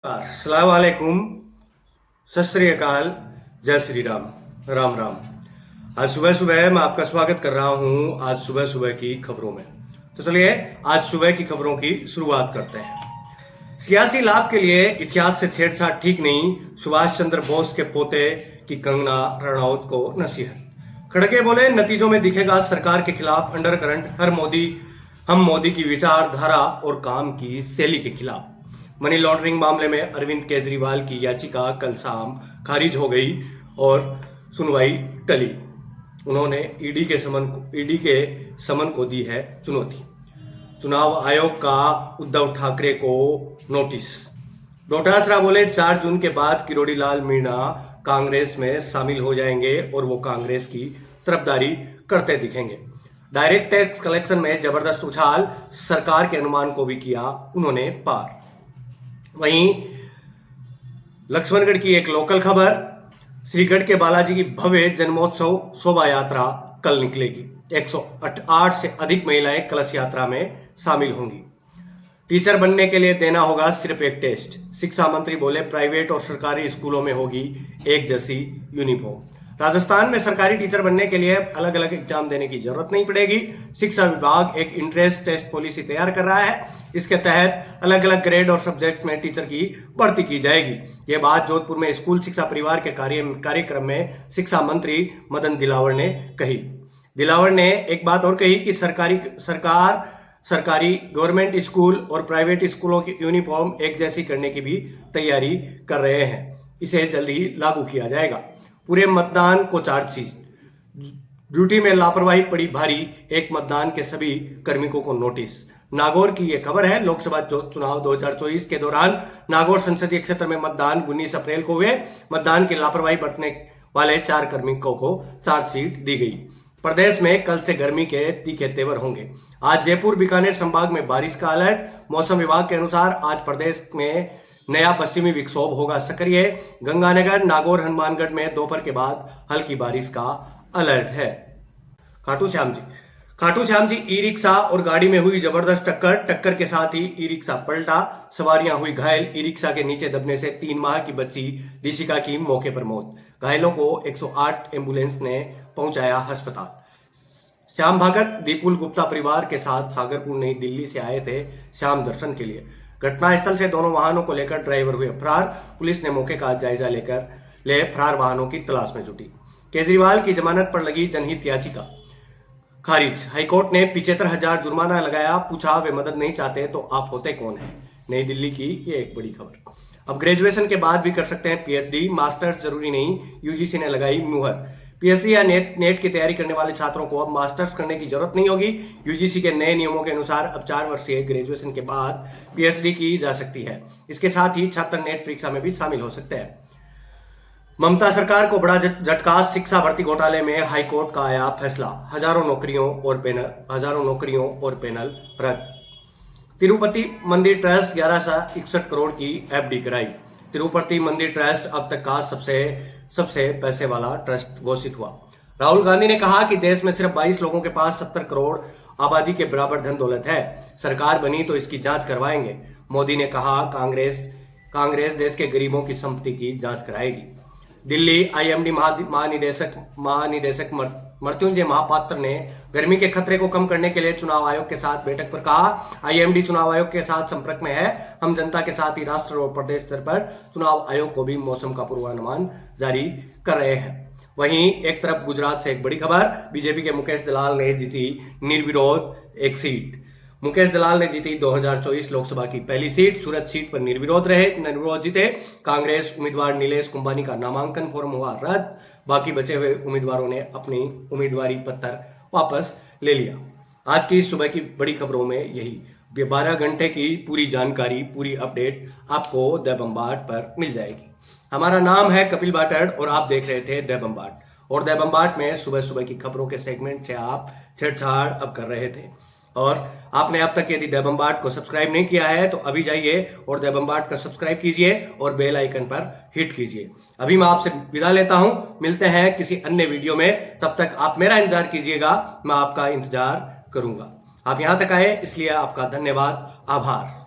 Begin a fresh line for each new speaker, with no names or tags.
अस्सलाम वालेकुम, सत श्री अकाल, जय श्री राम, राम राम। आज सुबह सुबह मैं आपका स्वागत कर रहा हूं आज सुबह सुबह की खबरों में। तो चलिए आज सुबह की खबरों की शुरुआत करते हैं। सियासी लाभ के लिए इतिहास से छेड़छाड़ ठीक नहीं, सुभाष चंद्र बोस के पोते की कंगना रनौत को नसीहत। खड़गे बोले, नतीजों में दिखेगा सरकार के खिलाफ अंडर करंट, हम मोदी की विचारधारा और काम की शैली के खिलाफ। मनी लॉन्ड्रिंग मामले में अरविंद केजरीवाल की याचिका कल शाम खारिज हो गई और सुनवाई टली। उन्होंने ईडी के समन को दी है चुनौती। चुनाव आयोग का उद्धव ठाकरे को नोटिस। डोटासरा बोले, 4 जून के बाद किरोड़ी लाल मीणा कांग्रेस में शामिल हो जाएंगे और वो कांग्रेस की तरफदारी करते दिखेंगे। डायरेक्ट टैक्स कलेक्शन में जबरदस्त उछाल, सरकार के अनुमान को भी किया उन्होंने पार। वहीं लक्ष्मणगढ़ की एक लोकल खबर, श्रीगढ़ के बालाजी की भव्य जन्मोत्सव शोभा यात्रा कल निकलेगी। 108 से अधिक महिलाएं कलश यात्रा में शामिल होंगी। टीचर बनने के लिए देना होगा सिर्फ एक टेस्ट। शिक्षा मंत्री बोले, प्राइवेट और सरकारी स्कूलों में होगी एक जैसी यूनिफॉर्म। राजस्थान में सरकारी टीचर बनने के लिए अलग अलग एग्जाम देने की जरूरत नहीं पड़ेगी। शिक्षा विभाग एक इंट्रेंस टेस्ट पॉलिसी तैयार कर रहा है। इसके तहत अलग अलग ग्रेड और सब्जेक्ट में टीचर की भर्ती की जाएगी। ये बात जोधपुर में स्कूल शिक्षा परिवार के कार्यक्रम में शिक्षा मंत्री मदन दिलावर ने कही। दिलावर ने एक बात और कही कि सरकारी गवर्नमेंट स्कूल और प्राइवेट स्कूलों की यूनिफॉर्म एक जैसी करने की भी तैयारी कर रहे हैं। इसे जल्द ही लागू किया जाएगा। पूरे मतदान को चार्जशीट। ड्यूटी में लापरवाही पड़ी भारी, एक मतदान के सभी कार्मिकों को नोटिस। नागौर की यह खबर है। लोकसभा चुनाव 2024 के दौरान नागौर संसदीय क्षेत्र में मतदान 19 अप्रैल को हुए। मतदान की लापरवाही बरतने वाले 4 कार्मिकों को चार्जशीट दी गई। प्रदेश में कल से गर्मी के तीखे तेवर होंगे। आज जयपुर बीकानेर संभाग में बारिश का अलर्ट। मौसम विभाग के अनुसार आज प्रदेश में नया पश्चिमी विक्षोभ होगा सक्रिय। गंगानगर, नागौर, हनुमानगढ़ में दोपहर के बाद हल्की बारिश का अलर्ट है। खाटू श्याम जी ई रिक्शा और गाड़ी में हुई जबरदस्त टक्कर के साथ ही ई रिक्शा पलटा, सवारियां हुई घायल। ई रिक्शा के नीचे दबने से 3 माह की बच्ची दिशिका की मौके पर मौत। घायलों को 108 एम्बुलेंस ने पहुंचाया अस्पताल। श्याम भगत दीपुल गुप्ता परिवार के साथ सागरपुर नई दिल्ली से आए थे श्याम दर्शन के लिए। घटनास्थल से दोनों वाहनों को लेकर ड्राइवर हुए फरार। पुलिस ने मौके का जायजा ले फरार वाहनों की तलाश में जुटी। केजरीवाल की जमानत पर लगी जनहित याचिका खारिज। हाईकोर्ट ने 75,000 जुर्माना लगाया। पूछा, वे मदद नहीं चाहते तो आप होते कौन हैं? नई दिल्ली की ये एक बड़ी खबर। अब ग्रेजुएशन के बाद भी कर सकते हैं पीएचडी, मास्टर्स जरूरी नहीं, यूजीसी ने लगाई मुहर। पीएचडी या नेट की तैयारी करने वाले छात्रों को अब मास्टर्स करने की जरूरत नहीं होगी। यूजीसी के नए नियमों के अनुसार अब 4 वर्षीय ग्रेजुएशन के बाद पीएचडी की जा सकती है। इसके साथ ही छात्र नेट परीक्षा में भी शामिल हो सकते हैं। ममता सरकार को बड़ा झटका। शिक्षा भर्ती घोटाले में हाईकोर्ट का आया फैसला। हजारों नौकरियों और पैनल रद्द। तिरुपति मंदिर ट्रस्ट 1161 करोड़ की एफडी कराई। तिरुपति मंदिर ट्रस्ट अब तक का सबसे पैसे वाला ट्रस्ट घोषित हुआ। राहुल गांधी ने कहा कि देश में सिर्फ 22 लोगों के पास 70 करोड़ आबादी के बराबर धन दौलत है। सरकार बनी तो इसकी जांच करवाएंगे। मोदी ने कहा, कांग्रेस देश के गरीबों की संपत्ति की जांच कराएगी। दिल्ली आईएमडी महानिदेशक मृत्युंजय महापात्र ने गर्मी के खतरे को कम करने के लिए चुनाव आयोग के साथ बैठक पर कहा, आईएमडी चुनाव आयोग के साथ संपर्क में है। हम जनता के साथ ही राष्ट्र और प्रदेश स्तर पर चुनाव आयोग को भी मौसम का पूर्वानुमान जारी कर रहे हैं। वहीं एक तरफ गुजरात से एक बड़ी खबर, बीजेपी के मुकेश दलाल ने जीती निर्विरोध एक सीट। मुकेश दलाल ने जीती 2024 लोकसभा की पहली सीट। सूरत सीट पर निर्विरोध जीते। कांग्रेस उम्मीदवार नीलेश कुंभानी का नामांकन फॉर्म हुआ रद्द। बाकी बचे हुए उम्मीदवारों ने अपनी उम्मीदवारी पत्र वापस ले लिया। आज की सुबह की बड़ी खबरों में यही। 12 घंटे की पूरी जानकारी, पूरी अपडेट आपको द बम्बार्ड पर मिल जाएगी। हमारा नाम है कपिल बाटड़ और आप देख रहे थे द बम्बार्ड। और द बम्बार्ड में सुबह सुबह की खबरों के सेगमेंट से आप छेड़छाड़ अब कर रहे थे। और आपने अब तक यदि द बम्बार्ड को सब्सक्राइब नहीं किया है तो अभी जाइए और द बम्बार्ड का सब्सक्राइब कीजिए और बेल आइकन पर हिट कीजिए। अभी मैं आपसे विदा लेता हूं। मिलते हैं किसी अन्य वीडियो में। तब तक आप मेरा इंतजार कीजिएगा, मैं आपका इंतजार करूंगा। आप यहां तक आए इसलिए आपका धन्यवाद, आभार।